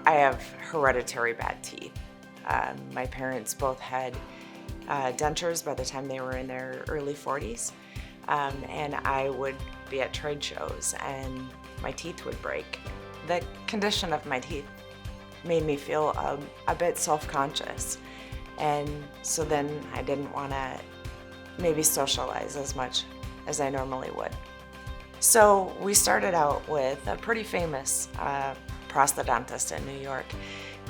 I have hereditary bad teeth. My parents both had dentures by the time they were in their early 40s. And I would be at trade shows and my teeth would break. The condition of my teeth made me feel a bit self-conscious. And so then I didn't want to maybe socialize as much as I normally would. So we started out with a pretty famous prosthodontist in New York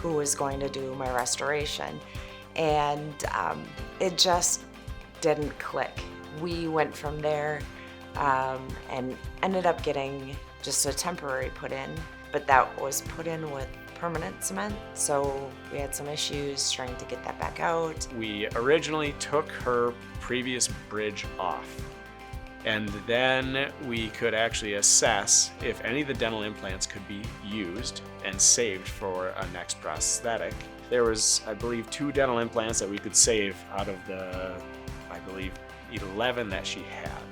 who was going to do my restoration. And it just didn't click. We went from there and ended up getting just a temporary put in, but that was put in with permanent cement. So we had some issues trying to get that back out. We originally took her previous bridge off, and then we could actually assess if any of the dental implants could be used and saved for a next prosthetic. There was, I believe, 2 dental implants that we could save out of the, I believe, 11 that she had.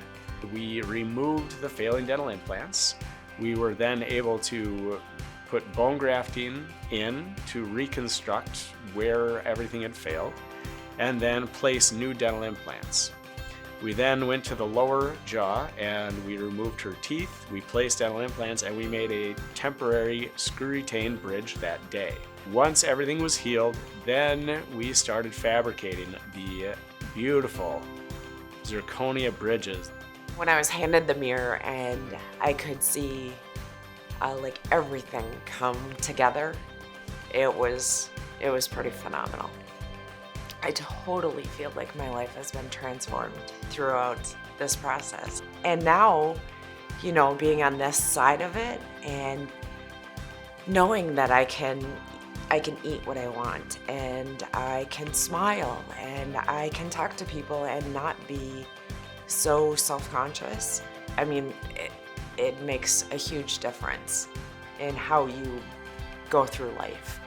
We removed the failing dental implants. We were then able to put bone grafting in to reconstruct where everything had failed, and then place new dental implants. We then went to the lower jaw and we removed her teeth, we placed dental implants, and we made a temporary screw-retained bridge that day. Once everything was healed, then we started fabricating the beautiful Zirconia bridges. When I was handed the mirror and I could see like everything come together, it was pretty phenomenal. I totally feel like my life has been transformed throughout this process. And now, you know, being on this side of it and knowing that I can eat what I want and I can smile and I can talk to people and not be so self-conscious. I mean, it makes a huge difference in how you go through life.